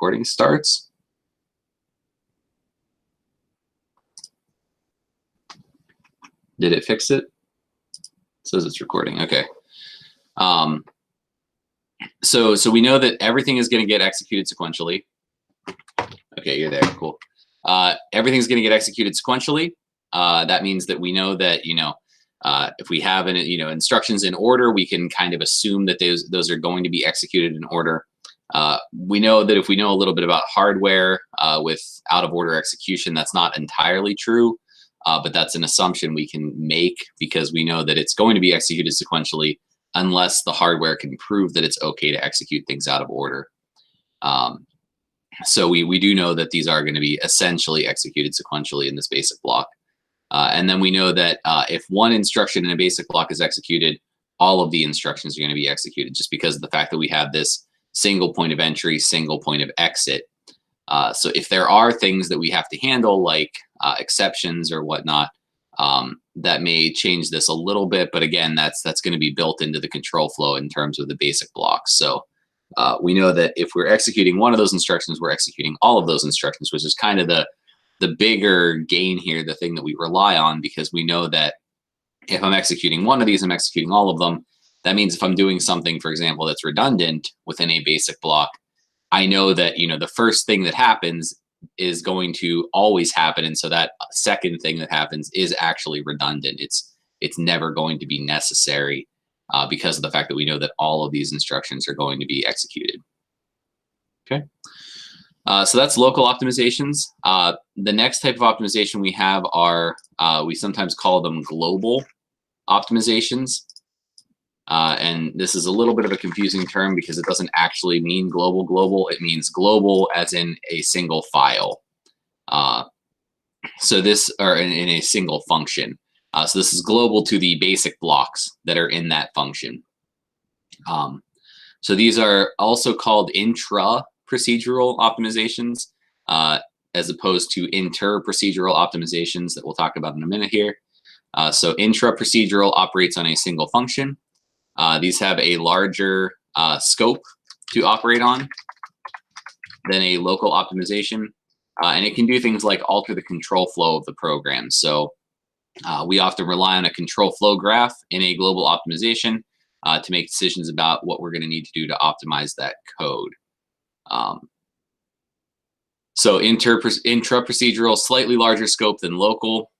recording starts. Did it fix it? It says it's recording. Okay. So we know that everything is going to get executed sequentially. Okay, you're there. Cool. Everything's going to get executed sequentially. That means that we know that, if we have instructions in order, we can kind of assume that those are going to be executed in order. We know that if we know a little bit about hardware with out of order execution, that's not entirely true, but that's an assumption we can make because we know that it's going to be executed sequentially unless the hardware can prove that it's okay to execute things out of order. So we do know that these are going to be essentially executed sequentially in this basic block. And then we know that if one instruction in a basic block is executed, all of the instructions are going to be executed just because of the fact that we have this single point of entry, single point of exit. So if there are things that we have to handle, like exceptions or whatnot, that may change this a little bit. But again, that's going to be built into the control flow in terms of the basic blocks. So we know that if we're executing one of those instructions, we're executing all of those instructions, which is kind of the bigger gain here, the thing that we rely on, because we know that if I'm executing one of these, I'm executing all of them. That means if I'm doing something, for example, that's redundant within a basic block, I know that, the first thing that happens is going to always happen. And so that second thing that happens is actually redundant. It's never going to be necessary because of the fact that we know that all of these instructions are going to be executed. Okay. So that's local optimizations. The next type of optimization we have are, we sometimes call them global optimizations. And this is a little bit of a confusing term because it doesn't actually mean global. It means global as in a single file. So this, or in a single function. So this is global to the basic blocks that are in that function. So these are also called intra-procedural optimizations, as opposed to inter-procedural optimizations that we'll talk about in a minute here. So intra-procedural operates on a single function. These have a larger scope to operate on than a local optimization. And it can do things like alter the control flow of the program. So we often rely on a control flow graph in a global optimization to make decisions about what we're going to need to do to optimize that code. So intra-procedural, slightly larger scope than local,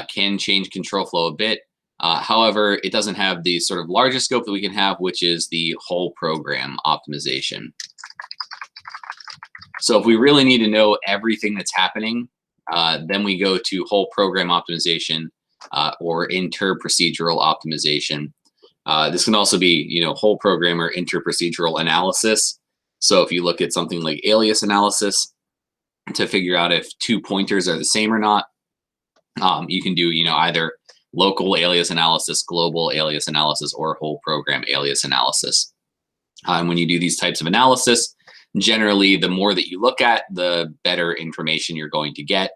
can change control flow a bit. However, it doesn't have the sort of largest scope that we can have, which is the whole program optimization. So if we really need to know everything that's happening, then we go to whole program optimization or inter-procedural optimization. This can also be, whole program or inter-procedural analysis. So if you look at something like alias analysis to figure out if two pointers are the same or not, you can do, either local alias analysis, global alias analysis, or whole program alias analysis. And when you do these types of analysis, generally, the more that you look at, the better information you're going to get.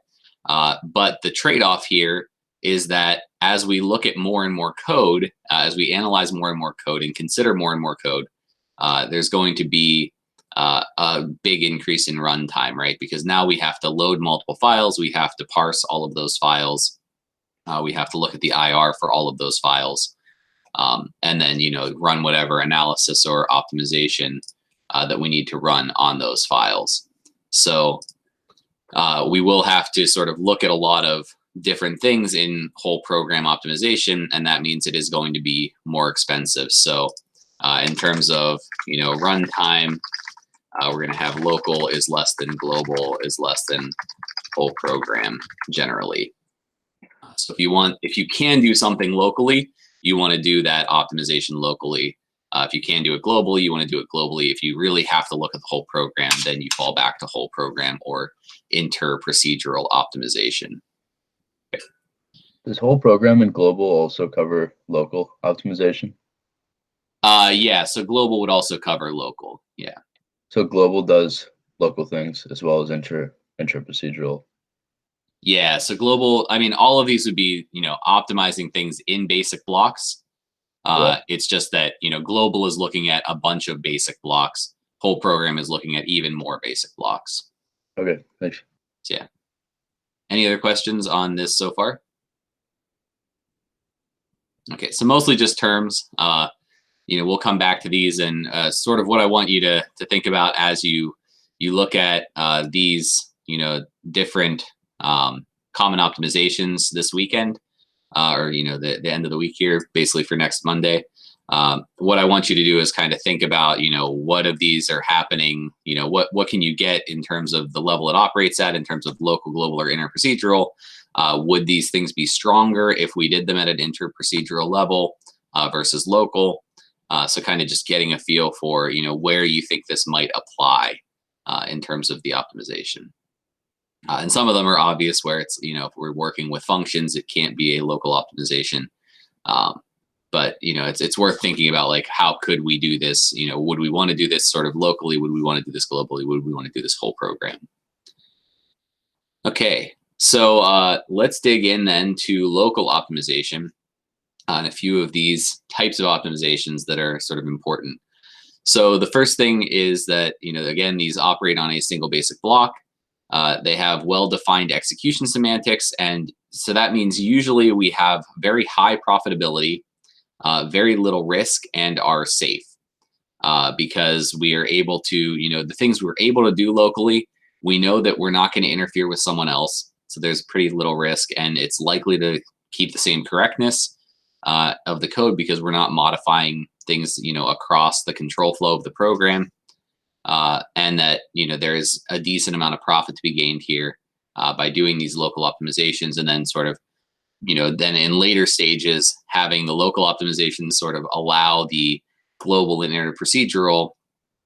But the trade-off here is that as we look at more and more code, as we analyze more and more code and consider more and more code, there's going to be a big increase in runtime, right? Because now we have to load multiple files. We have to parse all of those files. We have to look at the IR for all of those files. And then, run whatever analysis or optimization that we need to run on those files. So we will have to sort of look at a lot of different things in whole program optimization, and that means it is going to be more expensive. So in terms of, runtime, we're going to have local is less than global is less than whole program generally. So if you can do something locally, you want to do that optimization locally. If you can do it globally, you want to do it globally. If you really have to look at the whole program, then you fall back to whole program or inter-procedural optimization. Okay. Does whole program and global also cover local optimization? Yeah, so global would also cover local, yeah. So global does local things as well as intra-procedural. Yeah, so global, all of these would be, optimizing things in basic blocks. It's just that, global is looking at a bunch of basic blocks, whole program is looking at even more basic blocks. Okay, thanks. So, yeah. Any other questions on this so far? Okay, so mostly just terms. We'll come back to these, and sort of what I want you to think about as you look at these, different common optimizations this weekend, or the end of the week here, basically for next Monday. What I want you to do is kind of think about, what of these are happening, what can you get in terms of the level it operates at, in terms of local, global, or interprocedural. Would these things be stronger if we did them at an interprocedural level versus local? So kind of just getting a feel for, where you think this might apply in terms of the optimization. And some of them are obvious where it's, if we're working with functions, it can't be a local optimization. But it's worth thinking about, like, how could we do this? Would we want to do this sort of locally? Would we want to do this globally? Would we want to do this whole program? Okay, so let's dig in then to local optimization on a few of these types of optimizations that are sort of important. So the first thing is that, again, these operate on a single basic block. They have well-defined execution semantics, and so that means usually we have very high profitability, very little risk, and are safe because we are able to, the things we're able to do locally, we know that we're not going to interfere with someone else. So there's pretty little risk, and it's likely to keep the same correctness of the code because we're not modifying things, across the control flow of the program. And that, there is a decent amount of profit to be gained here by doing these local optimizations, and then sort of, then in later stages, having the local optimizations sort of allow the global and interprocedural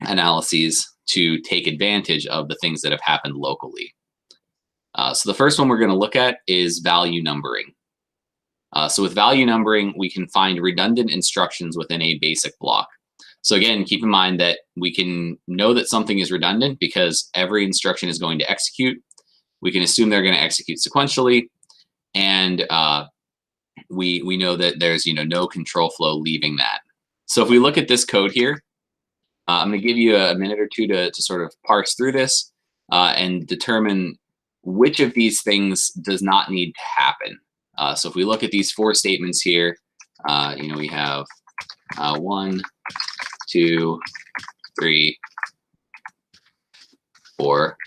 analyses to take advantage of the things that have happened locally. So the first one we're going to look at is value numbering. So with value numbering, we can find redundant instructions within a basic block. So again, keep in mind that we can know that something is redundant because every instruction is going to execute. We can assume they're going to execute sequentially, and we know that there's no control flow leaving that. So if we look at this code here, I'm going to give you a minute or two to sort of parse through this and determine which of these things does not need to happen. So if we look at these four statements here, we have 1, 2, 3, 4.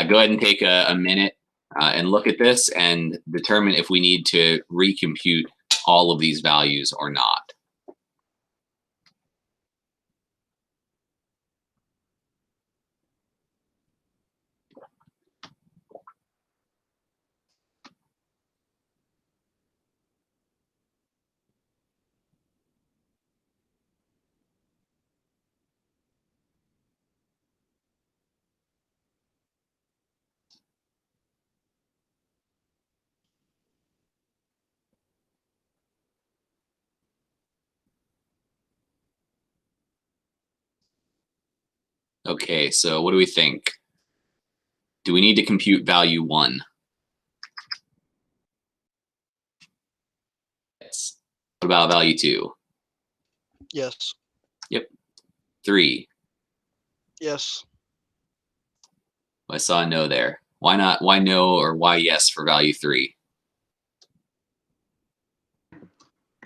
Go ahead and take a minute and look at this and determine if we need to recompute all of these values or not. Okay, so what do we think? Do we need to compute value 1? Yes. What about value 2? Yes. Yep. 3? Yes. I saw a no there. Why not? Why no, or why yes for value 3?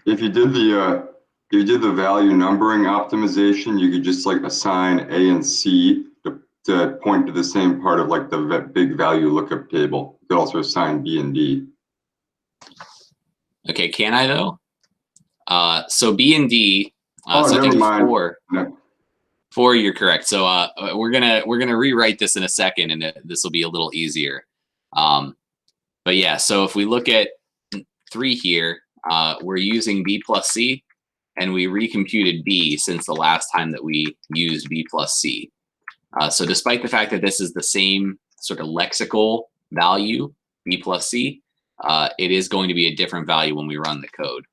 If you did the value numbering optimization, you could just like assign A and C to point to the same part of like the big value lookup table. You could also assign B and D. Okay, can I though? So B and D. Oh, so I never think mind. 4. No. 4, you're correct. So we're gonna rewrite this in a second, and this will be a little easier. But yeah, so if we look at 3 here, we're using B plus C, and we recomputed B since the last time that we used B plus C. So despite the fact that this is the same sort of lexical value, B plus C, it is going to be a different value when we run the code.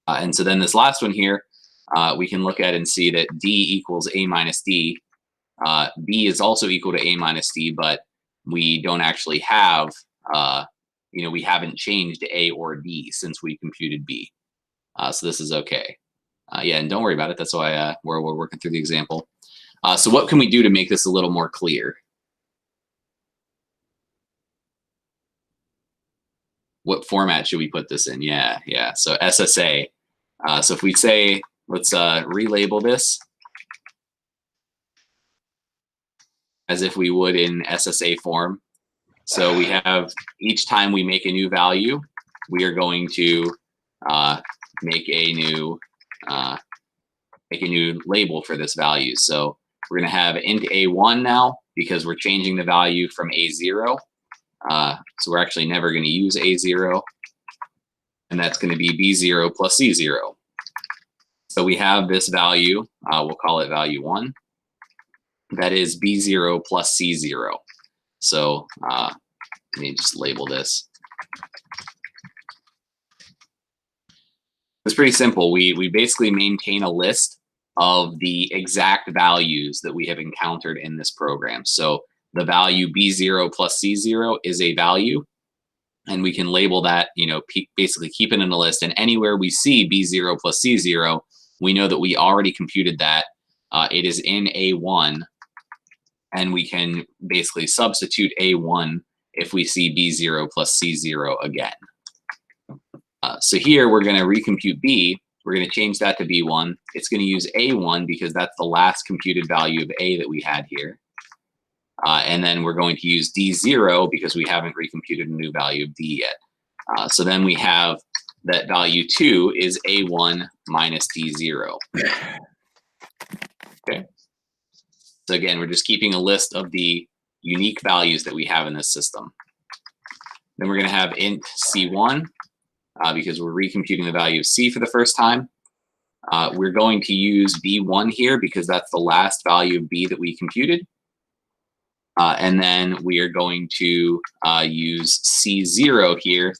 And so then this last one here, we can look at and see that D equals A minus D. B is also equal to A minus D, but we don't actually have, we haven't changed A or D since we computed B. So this is okay. Yeah, and don't worry about it. That's why we're working through the example. So what can we do to make this a little more clear? What format should we put this in? Yeah. So SSA. So if we say, let's relabel this as if we would in SSA form. So we have, each time we make a new value, we are going to make a new label for this value. So we're going to have int A1 now because we're changing the value from A0. So we're actually never going to use A0, and that's going to be B0 plus C0. So we have this value, we'll call it value 1. That is B0 plus C0. So let me just label this. It's pretty simple. We basically maintain a list of the exact values that we have encountered in this program. So the value B0 plus C0 is a value, and we can label that, basically keep it in a list. And anywhere we see B0 plus C0, we know that we already computed that. It is in A1, and we can basically substitute A1 if we see B0 plus C0 again. So here we're going to recompute B. We're going to change that to B1. It's going to use A1 because that's the last computed value of A that we had here. And then we're going to use D0 because we haven't recomputed a new value of D yet. So then we have that value 2 is A1 minus D0. Okay. So again, we're just keeping a list of the unique values that we have in this system. Then we're going to have int C1 because we're recomputing the value of C for the first time. We're going to use B1 here because that's the last value of B that we computed. And then we are going to use C0 here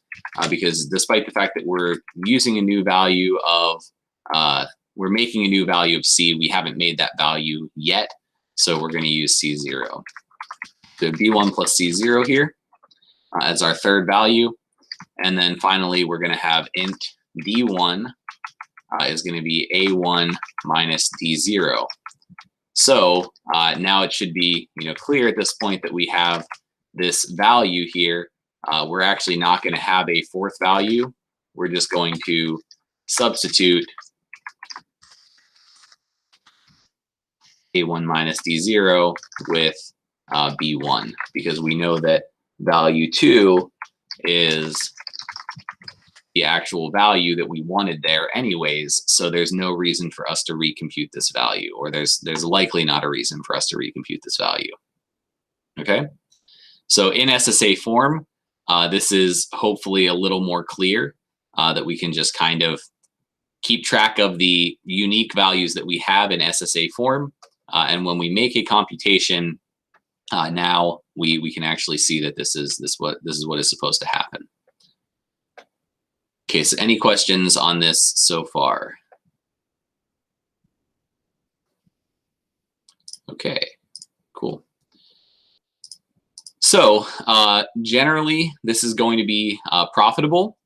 because despite the fact that we're using a new value of, we're making a new value of C, we haven't made that value yet. So we're going to use C0. So B1 plus C0 here as our third value. And then finally, we're going to have int D1 is going to be A1 minus D0. So now it should be clear at this point that we have this value here. We're actually not going to have a fourth value. We're just going to substitute A1 minus D0 with B1 because we know that value 2 is the actual value that we wanted there anyways, so there's no reason for us to recompute this value, or there's likely not a reason for us to recompute this value. Okay, so in SSA form, this is hopefully a little more clear that we can just kind of keep track of the unique values that we have in SSA form, and when we make a computation, now we can actually see that this is what is supposed to happen. Okay, so any questions on this so far? Okay, cool. So generally, this is going to be profitable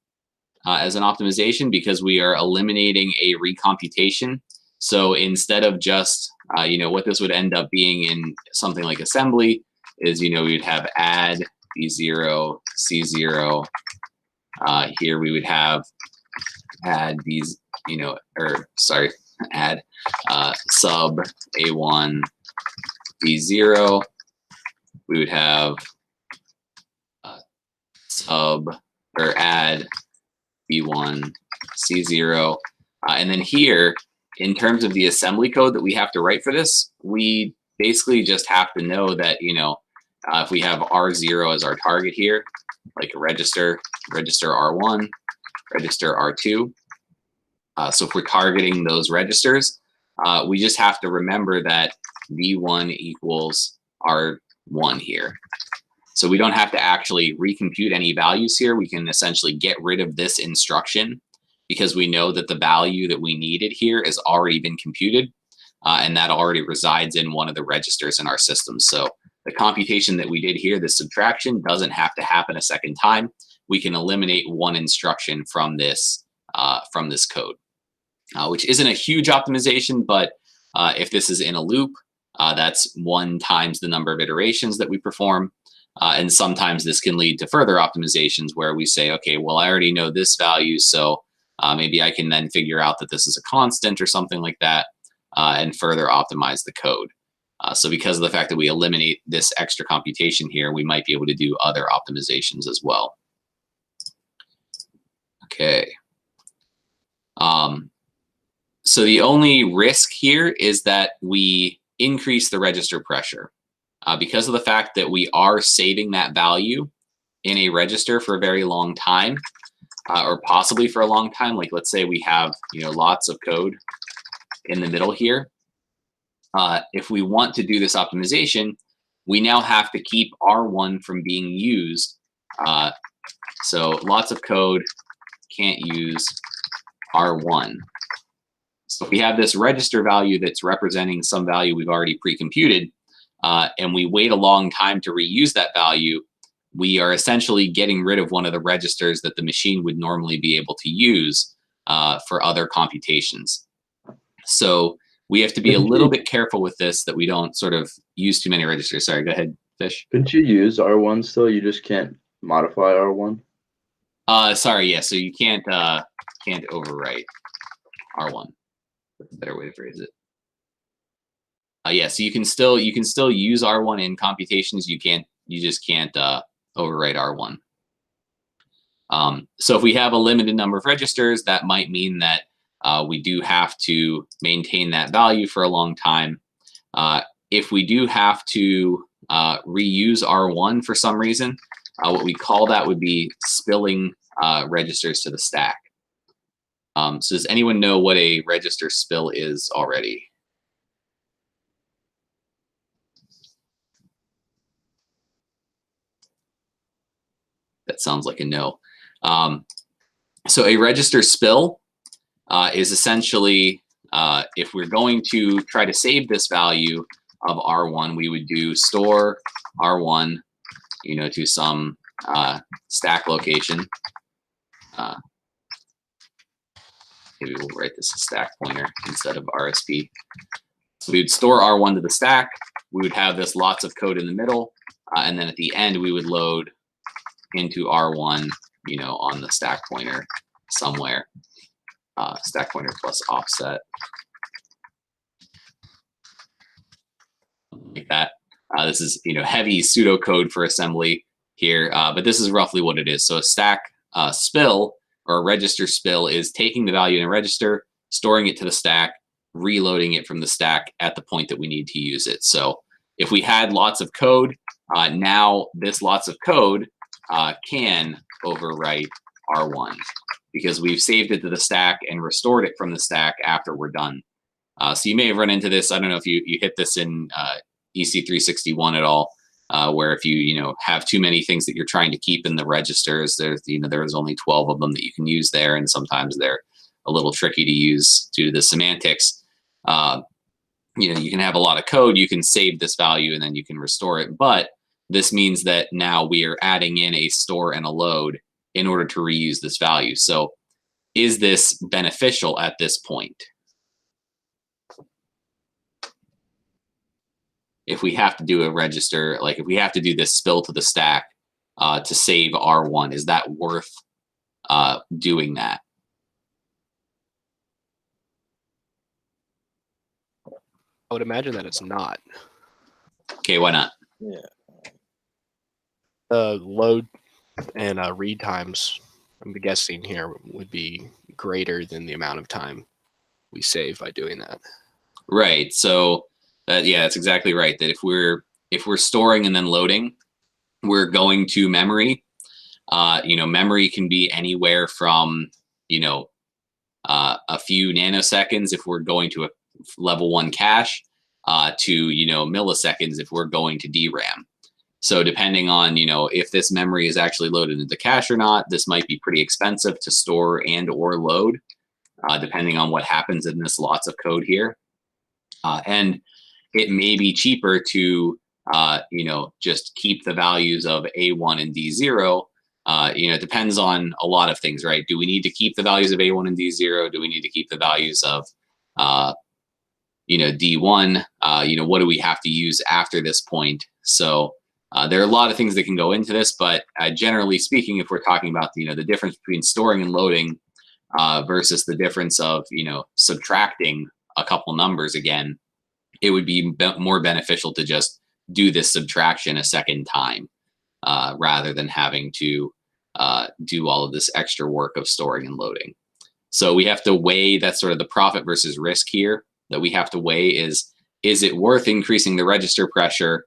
as an optimization because we are eliminating a recomputation. So instead of just, what this would end up being in something like assembly is, we'd have add B0, C0. Here we would have add these, add sub A1 B0. We would have add B1 C0. And then here, in terms of the assembly code that we have to write for this, we basically just have to know that, if we have R0 as our target here, like a register R1, register R2. So if we're targeting those registers, we just have to remember that V1 equals R1 here. So we don't have to actually recompute any values here. We can essentially get rid of this instruction because we know that the value that we needed here has already been computed, and that already resides in one of the registers in our system. So the computation that we did here, the subtraction, doesn't have to happen a second time. We can eliminate one instruction from this code, which isn't a huge optimization, but if this is in a loop, That's 1 times the number of iterations that we perform. And sometimes this can lead to further optimizations where we say, okay, well, I already know this value, so maybe I can then figure out that this is a constant or something like that, and further optimize the code. So because of the fact that we eliminate this extra computation here, we might be able to do other optimizations as well. Okay. So the only risk here is that we increase the register pressure. Because of the fact that we are saving that value in a register for a very long time, or possibly for a long time, like let's say we have lots of code in the middle here. If we want to do this optimization, we now have to keep R1 from being used. So lots of code can't use R1. So if we have this register value that's representing some value we've already pre-computed, and we wait a long time to reuse that value, we are essentially getting rid of one of the registers that the machine would normally be able to use for other computations. So we have to be a little bit careful with this, that we don't sort of use too many registers. Sorry, go ahead, Fish. Couldn't you use R1 still? You just can't modify R1? Sorry, yeah, so you can't overwrite R1. That's a better way to phrase it. Yeah, so you can still use R1 in computations. You just can't overwrite R1. So if we have a limited number of registers, that might mean that we do have to maintain that value for a long time. If we do have to reuse R1 for some reason, what we call that would be spilling registers to the stack. So does anyone know what a register spill is already? That sounds like a no. So a register spill is essentially, if we're going to try to save this value of R1, we would do store R1, to some stack location. Maybe we'll write this as stack pointer instead of RSP. So we would store R1 to the stack. We would have this lots of code in the middle, and then at the end we would load into R1, on the stack pointer somewhere. Stack pointer plus offset, like that. This is heavy pseudocode for assembly here, but this is roughly what it is. So a stack spill or a register spill is taking the value in a register, storing it to the stack, reloading it from the stack at the point that we need to use it. So if we had lots of code, now this lots of code can overwrite R1 because we've saved it to the stack and restored it from the stack after we're done. So you may have run into this. I don't know if you hit this in EC486A at all, where if you have too many things that you're trying to keep in the registers, there's only 12 of them that you can use there, and sometimes they're a little tricky to use due to the semantics. You can have a lot of code, you can save this value, and then you can restore it. But this means that now we are adding in a store and a load in order to reuse this value. So is this beneficial at this point? If we have to do a register, like if we have to do this spill to the stack to save R1, is that worth doing that? I would imagine that it's not. Okay, why not? Yeah. Load and read times, I'm guessing here, would be greater than the amount of time we save by doing that. Right. So yeah, that's exactly right. That if we're storing and then loading, we're going to memory. Memory can be anywhere from a few nanoseconds if we're going to a level 1 cache to milliseconds if we're going to DRAM. So depending on if this memory is actually loaded into cache or not, this might be pretty expensive to store and or load, depending on what happens in this lots of code here. And it may be cheaper to just keep the values of A1 and D0. It depends on a lot of things, right? Do we need to keep the values of A1 and D0? Do we need to keep the values of D1, what do we have to use after this point? So there are a lot of things that can go into this, but generally speaking, if we're talking about the difference between storing and loading versus the difference of subtracting a couple numbers again, it would be more beneficial to just do this subtraction a second time rather than having to do all of this extra work of storing and loading. So we have to weigh, that's sort of the profit versus risk here that we have to weigh is it worth increasing the register pressure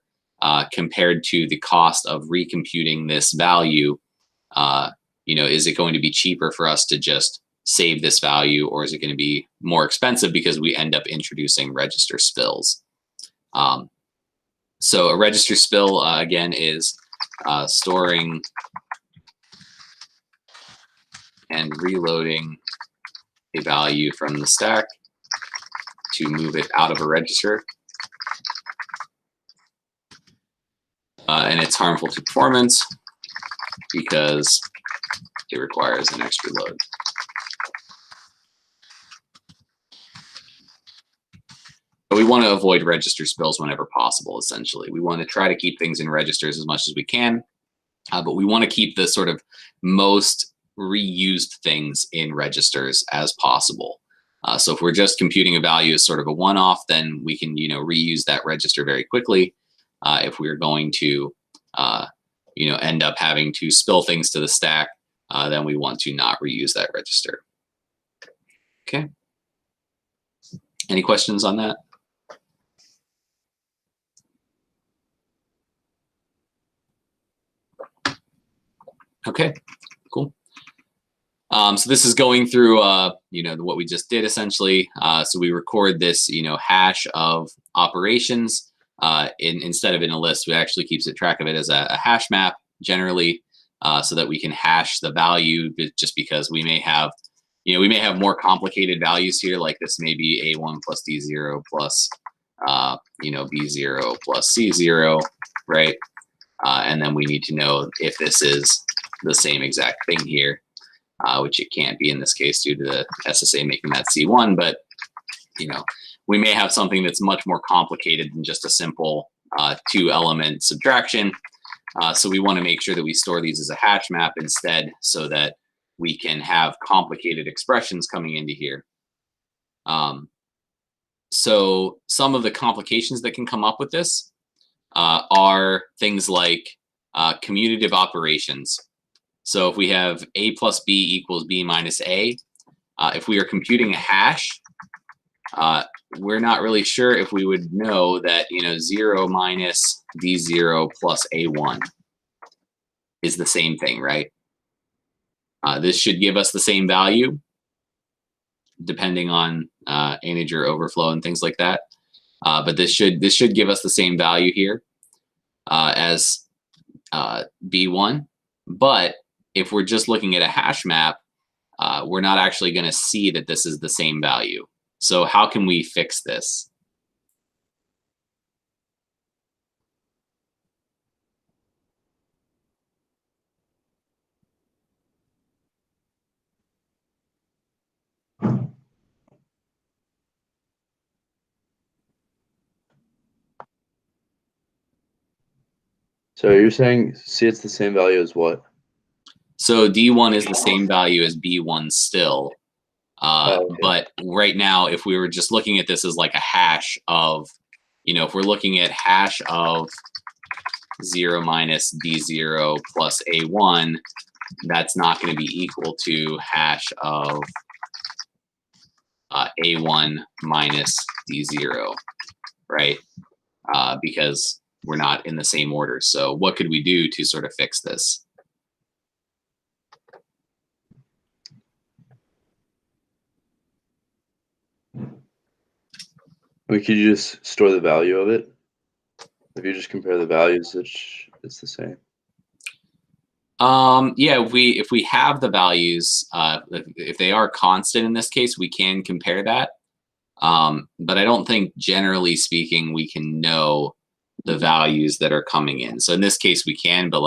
compared to the cost of recomputing this value? Is it going to be cheaper for us to just save this value, or is it going to be more expensive because we end up introducing register spills? So a register spill, again, is storing and reloading a value from the stack to move it out of a register. And it's harmful to performance because it requires an extra load. But we want to avoid register spills whenever possible, essentially. We want to try to keep things in registers as much as we can, but we want to keep the sort of most reused things in registers as possible. So if we're just computing a value as sort of a one-off, then we can reuse that register very quickly. If we're going to end up having to spill things to the stack, then we want to not reuse that register. Okay. Any questions on that? Okay, cool. So this is going through, what we just did essentially. So we record this, hash of operations. Instead of in a list, we actually keeps track of it as a hash map generally, so that we can hash the value. Just because we may have, more complicated values here. Like this may be A1 plus D0 plus, B0 plus C0, right? And then we need to know if this is the same exact thing here, which it can't be in this case due to the SSA making that C1, but we may have something that's much more complicated than just a simple 2-element subtraction. So we want to make sure that we store these as a hash map instead, so that we can have complicated expressions coming into here. So some of the complications that can come up with this are things like commutative operations. So if we have A plus B equals B minus A, if we are computing a hash, we're not really sure if we would know that 0 minus D0 plus A1 is the same thing, right? This should give us the same value depending on integer overflow and things like that. But this should give us the same value here as B1. But if we're just looking at a hash map, we're not actually going to see that this is the same value. So how can we fix this? So you're saying see it's the same value as what? So D1 is the same value as B1 still. Okay. But right now, if we were just looking at this as like a hash of, if we're looking at hash of 0 minus D0 plus A1, that's not going to be equal to hash of A1 minus D0, right? Because we're not in the same order. So what could we do to sort of fix this? We could just store the value of it. If you just compare the values, it's the same. Yeah, if we have the values, if they are constant in this case, we can compare that. But I don't think, generally speaking, we can know the values that are coming in. So in this case, we can, but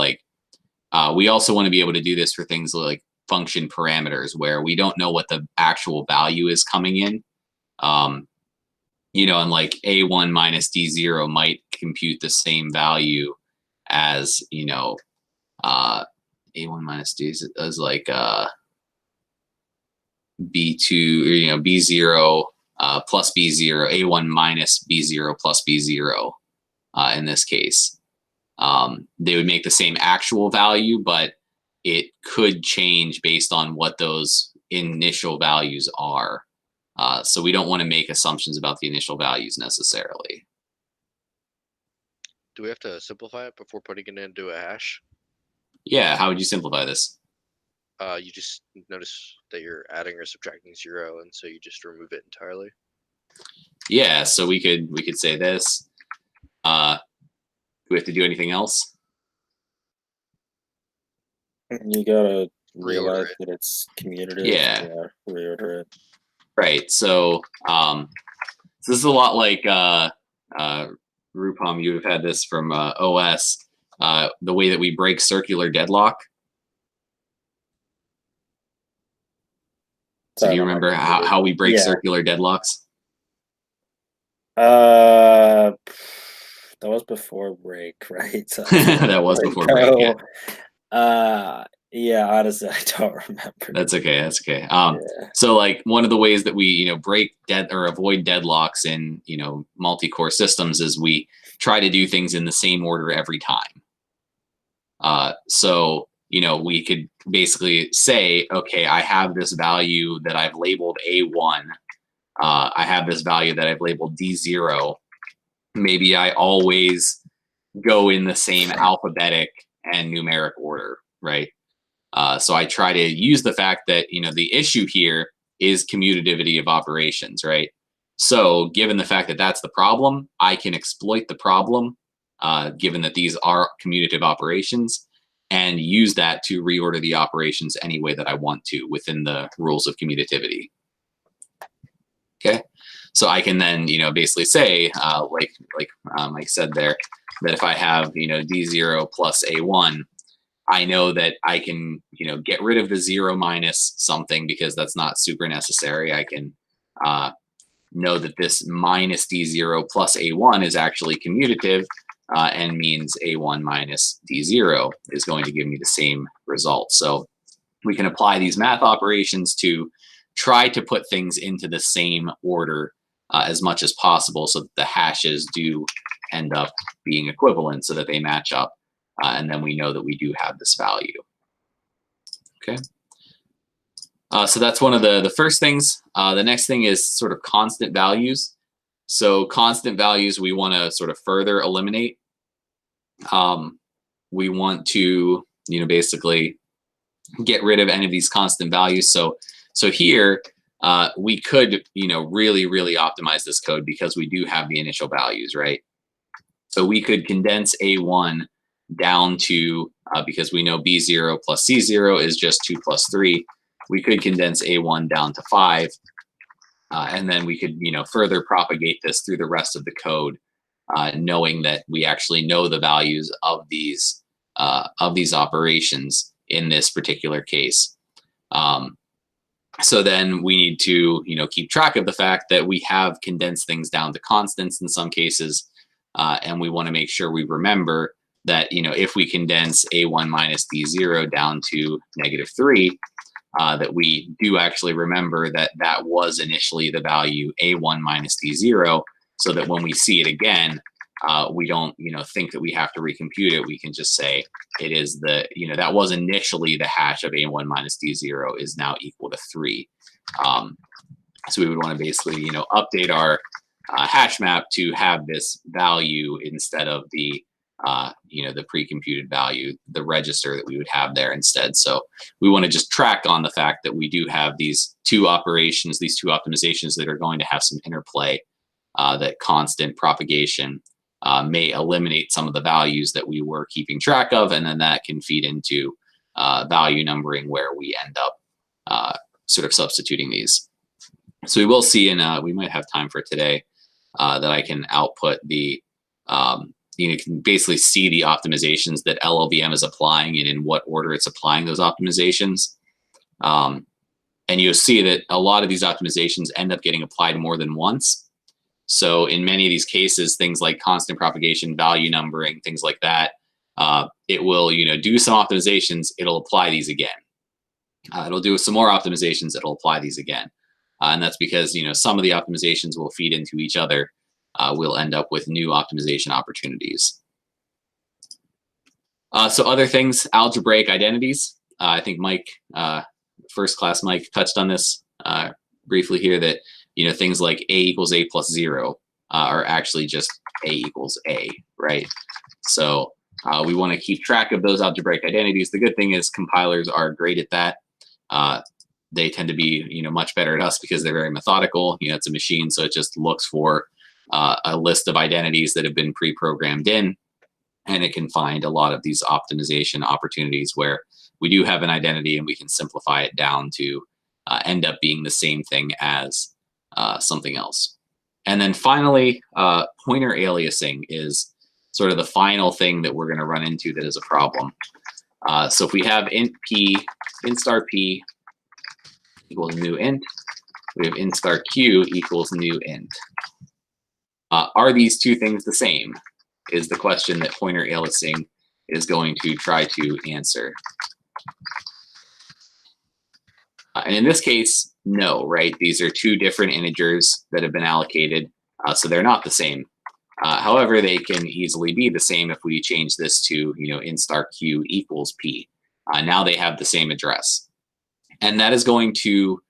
we also want to be able to do this for things like function parameters, where we don't know what the actual value is coming in. you know, and like A1 minus D0 might compute the same value as, you know, A1 minus D is like B2, or, you know, B0 plus B0, A1 minus B0 plus B0 in this case. They would make the same actual value, but it could change based on what those initial values are. So we don't want to make assumptions about the initial values necessarily. Do we have to simplify it before putting it into a hash? Yeah, how would you simplify this? You just notice that you're adding or subtracting 0, and so you just remove it entirely. Yeah, so we could say this. Do we have to do anything else? You gotta Reorder realize it. that it's commutative. Yeah. Reorder it. Right. So this is a lot like Rupam, you have had this from OS, the way that we break circular deadlock. So do you remember how we break circular deadlocks? That was before break, right? So That was before break, yeah. Yeah, honestly, I don't remember. That's okay. That's okay. So like one of the ways that we, you know, break or avoid deadlocks in, you know, multi-core systems is we try to do things in the same order every time. So, you know, we could basically say, okay, I have this value that I've labeled A1. I have this value that I've labeled D0. Maybe I always go in the same alphabetic and numeric order, right? So I try to use the fact that, you know, the issue here is commutativity of operations, right? So given the fact that that's the problem, I can exploit the problem, given that these are commutative operations, and use that to reorder the operations any way that I want to within the rules of commutativity. Okay, so I can then, you know, basically say, like Mike said there, that if I have, you know, D0 plus A1, I know that I can, you know, get rid of the 0 minus something because that's not super necessary. I can know that this minus D0 plus A1 is actually commutative and means A1 minus D0 is going to give me the same result. So we can apply these math operations to try to put things into the same order as much as possible so that the hashes do end up being equivalent so that they match up. And then we know that we do have this value. Okay. So that's one of the first things. The next thing is sort of constant values. So constant values we want to sort of further eliminate. We want to, you know, basically get rid of any of these constant values. So here we could, you know, really optimize this code because we do have the initial values, right? So we could condense A1 down to, because we know B0 plus C0 is just 2 plus 3, we could condense A1 down to 5. And then we could, you know, further propagate this through the rest of the code, knowing that we actually know the values of these operations in this particular case. So then we need to, you know, keep track of the fact that we have condensed things down to constants in some cases, and we want to make sure we remember that, you know, if we condense A1 minus D0 down to -3, that we do actually remember that that was initially the value A1 minus D0, so that when we see it again, we don't, you know, think that we have to recompute it. We can just say it is the, you know, that was initially the hash of A1 minus D0 is now equal to 3. So we would want to basically, you know, update our hash map to have this value instead of the you know, the pre-computed value, the register that we would have there instead. So we want to just track on the fact that we do have these two operations, these two optimizations that are going to have some interplay, that constant propagation may eliminate some of the values that we were keeping track of, and then that can feed into value numbering where we end up sort of substituting these. So we will see in, we might have time for today, that I can output the, you can basically see the optimizations that LLVM is applying and in what order it's applying those optimizations. And you'll see that a lot of these optimizations end up getting applied more than once. So in many of these cases, things like constant propagation, value numbering, things like that, it will, do some optimizations. It'll apply these again. It'll do some more optimizations. It'll apply these again. And that's because, some of the optimizations will feed into each other. We'll end up with new optimization opportunities. So other things, algebraic identities. I think Mike, first class Mike, touched on this briefly here, that things like a equals a plus 0 are actually just a equals a, right? So we want to keep track of those algebraic identities. The good thing is compilers are great at that. They tend to be much better at us because they're very methodical. It's a machine, so it just looks for a list of identities that have been pre-programmed in, and it can find a lot of these optimization opportunities where we do have an identity and we can simplify it down to end up being the same thing as something else. And then finally, pointer aliasing is sort of the final thing that we're going to run into that is a problem. So if we have int star p equals new int, we have int star q equals new int. Are these two things the same? Is the question that pointer aliasing is going to try to answer. And in this case, no, right? These are two different integers that have been allocated, so they're not the same. However, they can easily be the same if we change this to, int star q equals p. Now they have the same address. And that is going to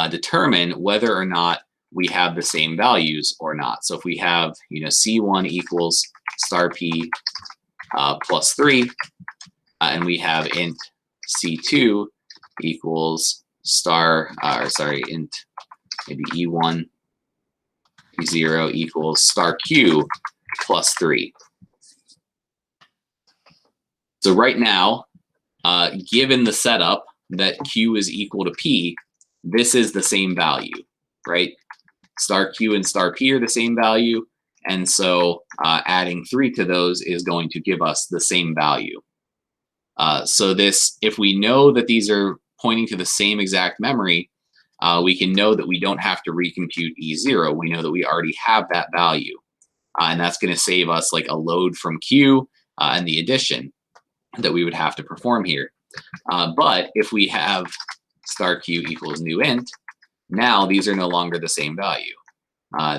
determine whether or not we have the same values or not. So if we have, c1 equals star p plus 3, and we have int c2 equals int maybe e1 e0 equals star q plus 3. So right now, given the setup that q is equal to p, this is the same value, right? Star q and star p are the same value, and so adding 3 to those is going to give us the same value. So this, if we know that these are pointing to the same exact memory, we can know that we don't have to recompute E0. We know that we already have that value. And that's going to save us like a load from Q and the addition that we would have to perform here. But if we have star Q equals new int, now these are no longer the same value.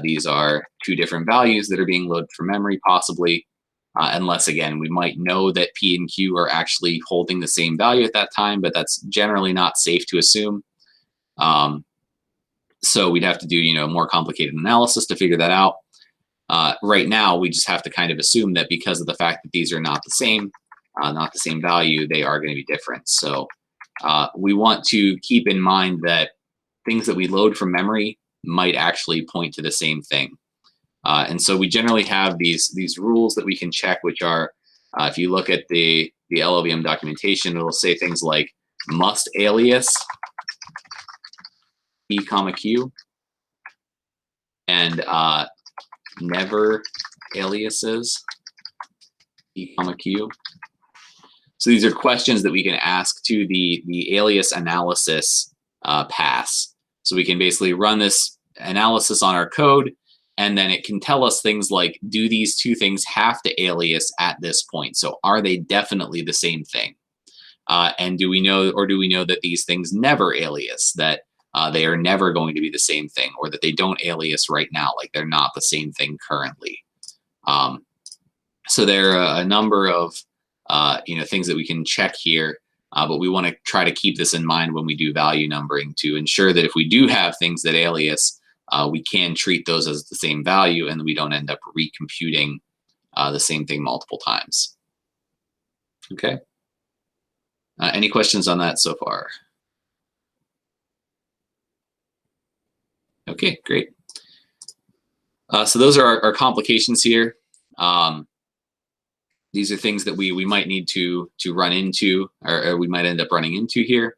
These are two different values that are being loaded from memory, possibly, unless, again, we might know that P and Q are actually holding the same value at that time, but that's generally not safe to assume. So we'd have to do, more complicated analysis to figure that out. Right now, we just have to kind of assume that because of the fact that these are not the same value, they are going to be different. So we want to keep in mind that things that we load from memory might actually point to the same thing. And so we generally have these rules that we can check, which are, if you look at the LLVM documentation, it'll say things like must alias P comma Q, and never aliases P comma Q. So these are questions that we can ask to the alias analysis pass. So we can basically run this analysis on our code, and then it can tell us things like, do these two things have to alias at this point? So are they definitely the same thing? And do we know that these things never alias, that they are never going to be the same thing, or that they don't alias right now, like they're not the same thing currently? So there are a number of things that we can check here, but we want to try to keep this in mind when we do value numbering to ensure that if we do have things that alias, we can treat those as the same value, and we don't end up recomputing the same thing multiple times. Okay. Any questions on that so far? Okay, great. So those are our complications here. These are things that we might need to run into, or we might end up running into here.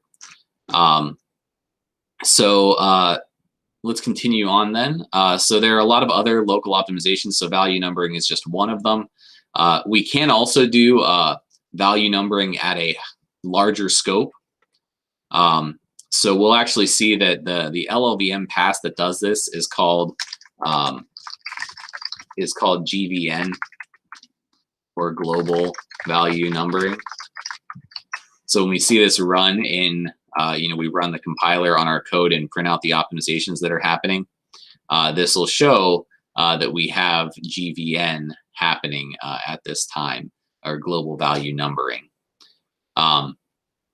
Let's continue on then. So there are a lot of other local optimizations. So value numbering is just one of them. We can also do value numbering at a larger scope. So we'll actually see that the LLVM pass that does this is called is called GVN, or global value numbering. So when we see this run in, we run the compiler on our code and print out the optimizations that are happening, this will show that we have GVN happening at this time, or global value numbering.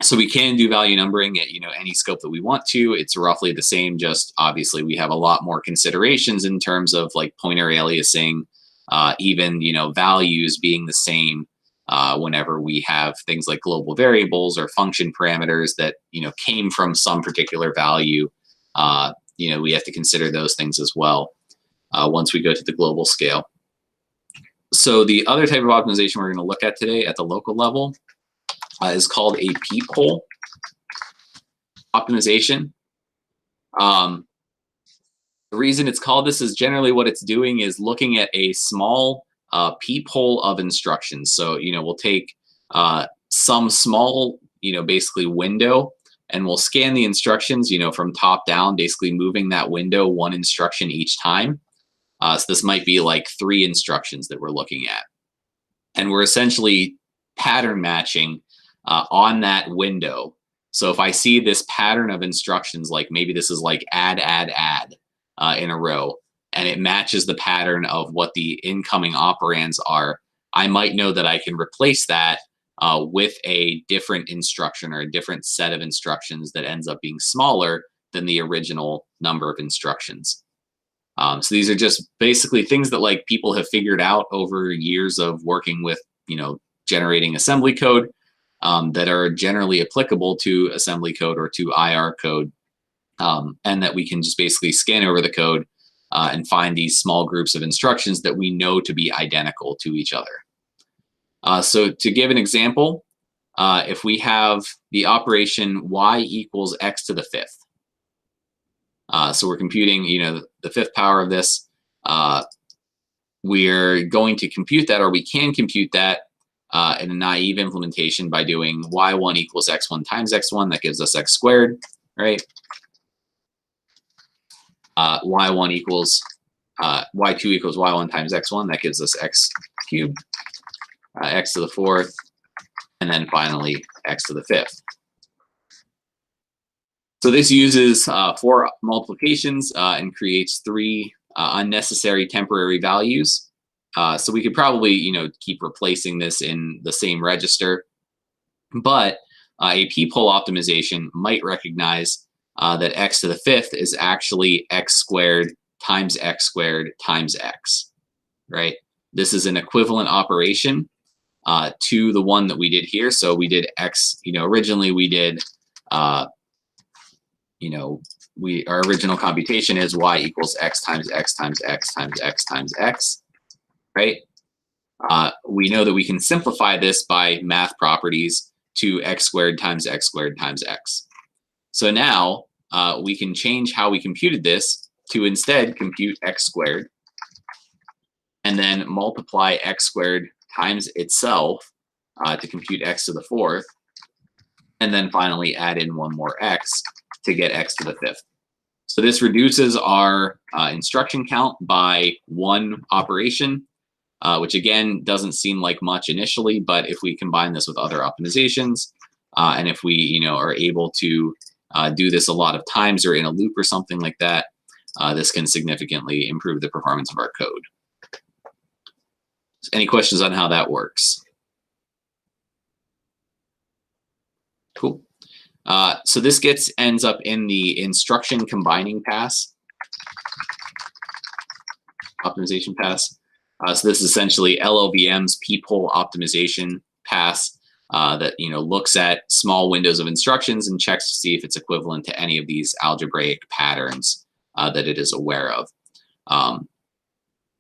So we can do value numbering at any scope that we want to. It's roughly the same, just obviously we have a lot more considerations in terms of like pointer aliasing, even values being the same whenever we have things like global variables or function parameters that came from some particular value. We have to consider those things as well once we go to the global scale. So the other type of optimization we're going to look at today at the local level is called a peephole optimization. The reason it's called this is generally what it's doing is looking at a small peephole of instructions. So we'll take some small basically window, and we'll scan the instructions from top down, basically moving that window one instruction each time. So this might be like 3 instructions that we're looking at, and we're essentially pattern matching on that window. So if I see this pattern of instructions, like maybe this is like add in a row, and it matches the pattern of what the incoming operands are, I might know that I can replace that with a different instruction or a different set of instructions that ends up being smaller than the original number of instructions. So these are just basically things that like people have figured out over years of working with generating assembly code that are generally applicable to assembly code or to IR code, and that we can just basically scan over the code and find these small groups of instructions that we know to be identical to each other. So to give an example, if we have the operation y equals x to the 5th, so we're computing the 5th power of this, we're going to compute that, or we can compute that in a naive implementation by doing y1 equals x1 times x1. That gives us x squared, right? Y1 equals y2 equals y1 times x1. That gives us x cubed, x to the 4th, and then finally x to the 5th. So this uses 4 multiplications and creates 3 unnecessary temporary values. So we could probably, keep replacing this in the same register, but a peephole optimization might recognize that x to the 5th is actually x squared times x, right? This is an equivalent operation to the one that we did here. So we did x, originally we did, our original computation is y equals x times x times x times x times x. Right? We know that we can simplify this by math properties to x squared times x squared times x. So now we can change how we computed this to instead compute x squared and then multiply x squared times itself to compute x to the 4th, and then finally add in one more x to get x to the 5th. So this reduces our instruction count by 1 operation, which again doesn't seem like much initially, but if we combine this with other optimizations, and if we are able to do this a lot of times or in a loop or something like that, this can significantly improve the performance of our code. So any questions on how that works? Cool. So this ends up in the instruction combining pass, optimization pass. So this is essentially LLVM's peephole optimization pass that looks at small windows of instructions and checks to see if it's equivalent to any of these algebraic patterns that it is aware of.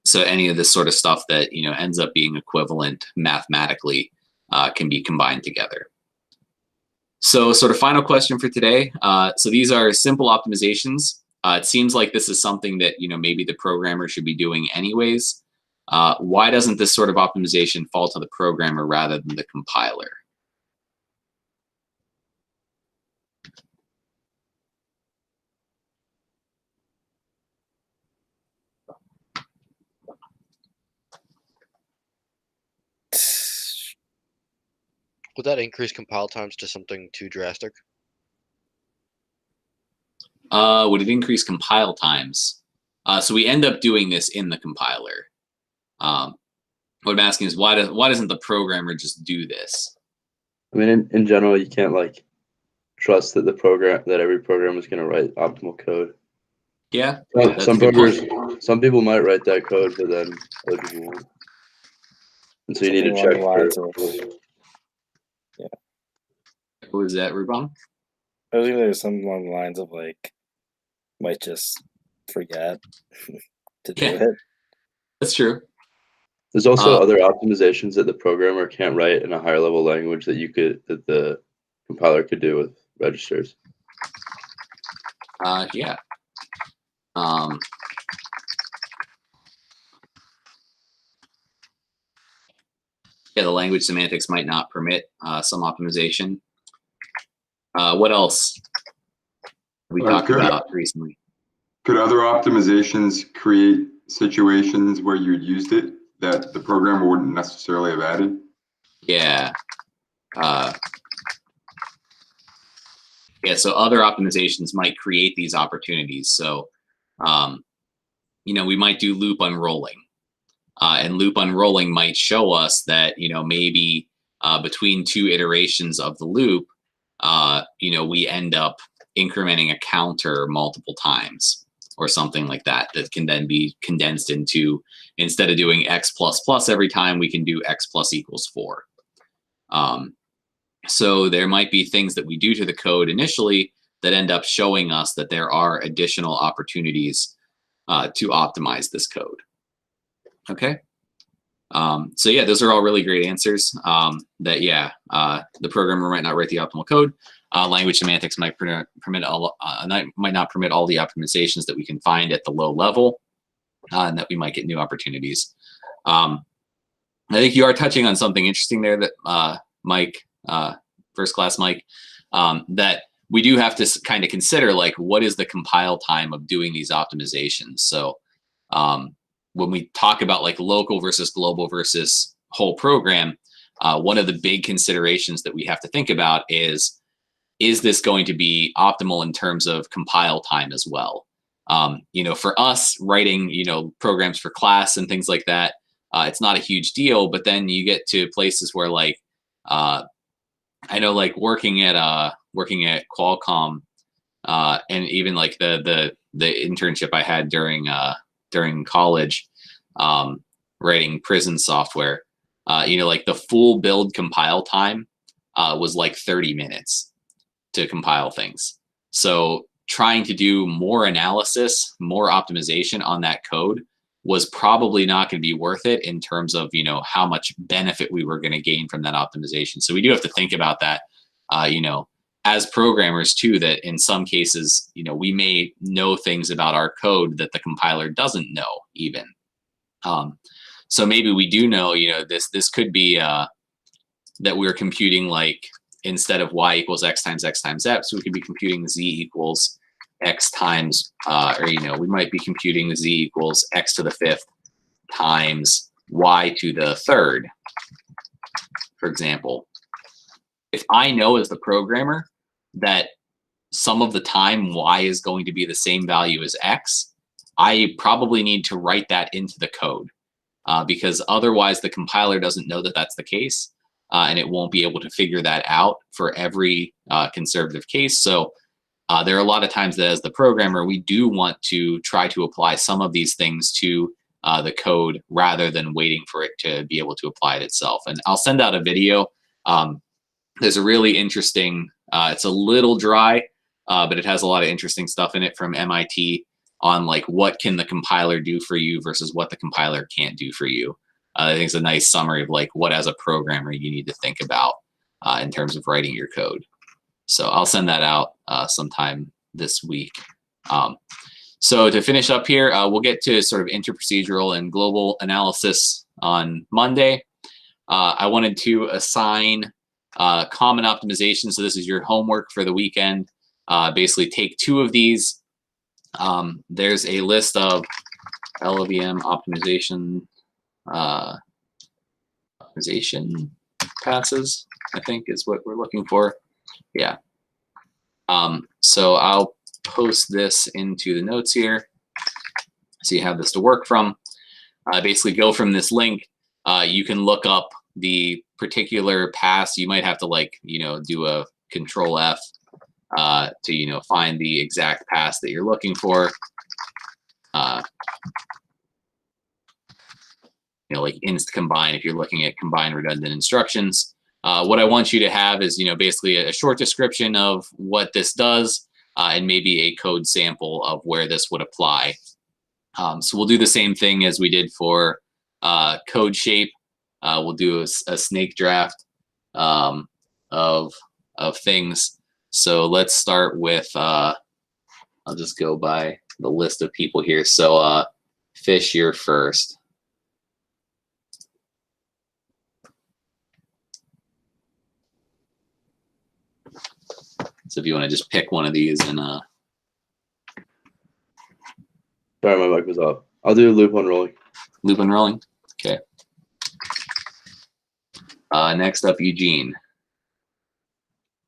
So any of this sort of stuff that ends up being equivalent mathematically can be combined together. So sort of final question for today. So these are simple optimizations. It seems like this is something that maybe the programmer should be doing anyways. Why doesn't this sort of optimization fall to the programmer rather than the compiler? Would that increase compile times to something too drastic? Would it increase compile times? So we end up doing this in the compiler. What I'm asking is why doesn't the programmer just do this? I mean, in general, you can't like trust that every program is going to write optimal code. Yeah, Well, that's some a good programmers, point. some people might write that code, but then other people won't. And so you need to Something check along the for. lines of, What was that, Rubon? I was gonna say something along the lines of like, might just forget to do Yeah. it. That's true. There's also other optimizations that the programmer can't write in a higher level language that the compiler could do with registers. Yeah. Yeah, the language semantics might not permit some optimization. What else we talked Good. about recently? Could other optimizations create situations where you'd used it that the programmer wouldn't necessarily have added? Yeah. Yeah, so other optimizations might create these opportunities. So, we might do loop unrolling. And loop unrolling might show us that, maybe between two iterations of the loop, we end up incrementing a counter multiple times or something like that can then be condensed into, instead of doing x plus plus every time, we can do x plus equals 4. So there might be things that we do to the code initially that end up showing us that there are additional opportunities to optimize this code. Okay. So yeah, those are all really great answers. The programmer might not write the optimal code. Language semantics might might not permit all the optimizations that we can find at the low level, and that we might get new opportunities. I think you are touching on something interesting there that Mike, first class Mike, that we do have to kind of consider, like, what is the compile time of doing these optimizations? So when we talk about like local versus global versus whole program, one of the big considerations that we have to think about is this going to be optimal in terms of compile time as well? For us writing, programs for class and things like that, it's not a huge deal, but then you get to places where like, I know like working at Qualcomm, and even like the internship I had during college, writing prison software, like the full build compile time was like 30 minutes to compile things. So trying to do more analysis, more optimization on that code was probably not going to be worth it in terms of, how much benefit we were going to gain from that optimization. So we do have to think about that, as programmers too, that in some cases, we may know things about our code that the compiler doesn't know even. So maybe we do know, this could be that we're computing like, instead of y equals x times x, so we could be computing z equals x times, we might be computing z equals x to the 5th times y to the 3rd, for example. If I know as the programmer that some of the time y is going to be the same value as x, I probably need to write that into the code, because otherwise the compiler doesn't know that that's the case, and it won't be able to figure that out for every conservative case. So there are a lot of times that as the programmer, we do want to try to apply some of these things to the code rather than waiting for it to be able to apply it itself. And I'll send out a video. There's a really interesting, it's a little dry, but it has a lot of interesting stuff in it from MIT on like what can the compiler do for you versus what the compiler can't do for you. I think it's a nice summary of like what as a programmer you need to think about in terms of writing your code. So I'll send that out sometime this week. So to finish up here, we'll get to sort of interprocedural and global analysis on Monday. I wanted to assign common optimization. So this is your homework for the weekend. Basically take 2 of these. There's a list of LLVM optimization passes. I think is what we're looking for. Yeah. So I'll post this into the notes here so you have this to work from. Basically go from this link. You can look up the particular pass. You might have to like, do a Control F to, find the exact pass that you're looking for. Like inst combine if you're looking at combine redundant instructions. What I want you to have is, basically a short description of what this does and maybe a code sample of where this would apply. So we'll do the same thing as we did for code shape. We'll do a snake draft of things. So let's start with, I'll just go by the list of people here. So Fish, you're first. So if you want to just pick one of these and Sorry, my mic was off. I'll do loop unrolling. Loop unrolling. Okay. Next up, Eugene.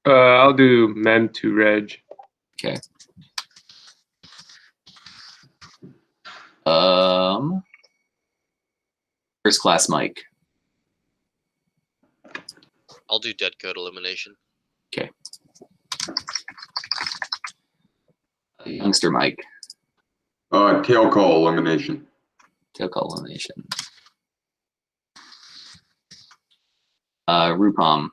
I'll do mem to reg. Okay. First class Mike. I'll do dead code elimination. Okay. Youngster Mike. Tail call elimination. Tail call elimination. Rupam.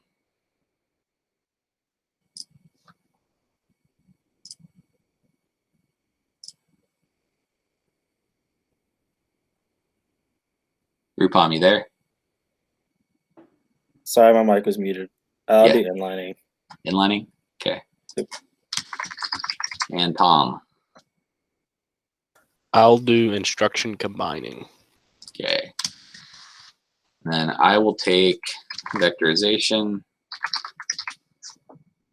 Rupam, you there? Sorry, my mic was muted. I'll Yeah. do inlining. Inlining? Okay. Yep. And Tom. I'll do instruction combining. Okay. And then I will take vectorization.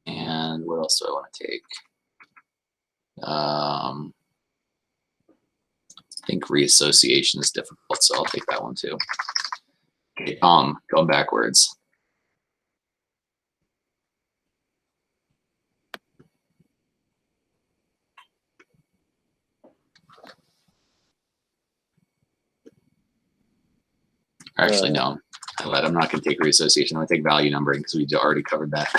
And what else do I want to take? I think reassociation is difficult, so I'll take that one too. Okay, Tom, going backwards. Actually, no. I'm not going to take reassociation. I'm going to take value numbering because we already covered that.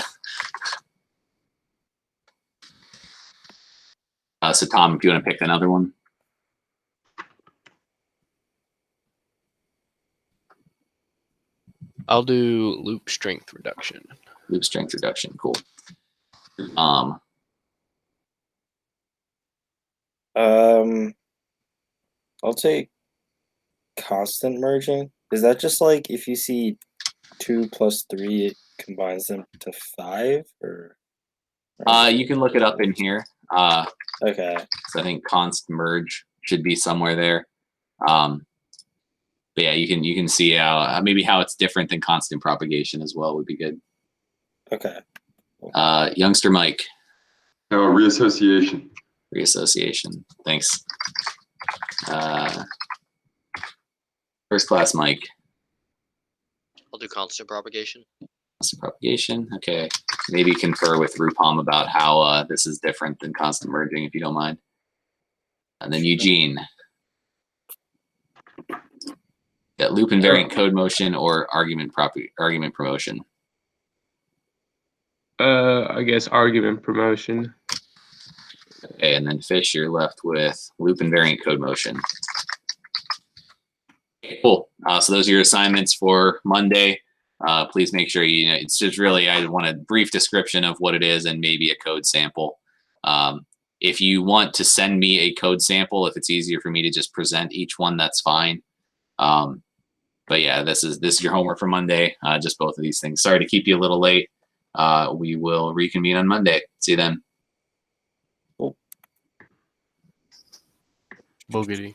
So, Tom, if you want to pick another one. I'll do loop strength reduction. Loop strength reduction. Cool. I'll take constant merging. Is that just like if you see 2 plus 3, it combines them to 5, or? You can look it up in here. Okay. So I think const merge should be somewhere there. But yeah, you can see how maybe how it's different than constant propagation as well would be good. Okay. Youngster Mike. Reassociation. Reassociation. Thanks. First class Mike. I'll do constant propagation. Constant propagation. Okay. Maybe confer with Rupam about how this is different than constant merging, if you don't mind. And then Eugene. That loop invariant code motion or argument promotion. I guess argument promotion. Okay, and then Fish, you're left with loop invariant code motion. Okay, cool. So those are your assignments for Monday. Please make sure it's just really, I want a brief description of what it is and maybe a code sample. If you want to send me a code sample, if it's easier for me to just present each one, that's fine. But yeah, this is your homework for Monday. Just both of these things. Sorry to keep you a little late. We will reconvene on Monday. See you then. Boogity.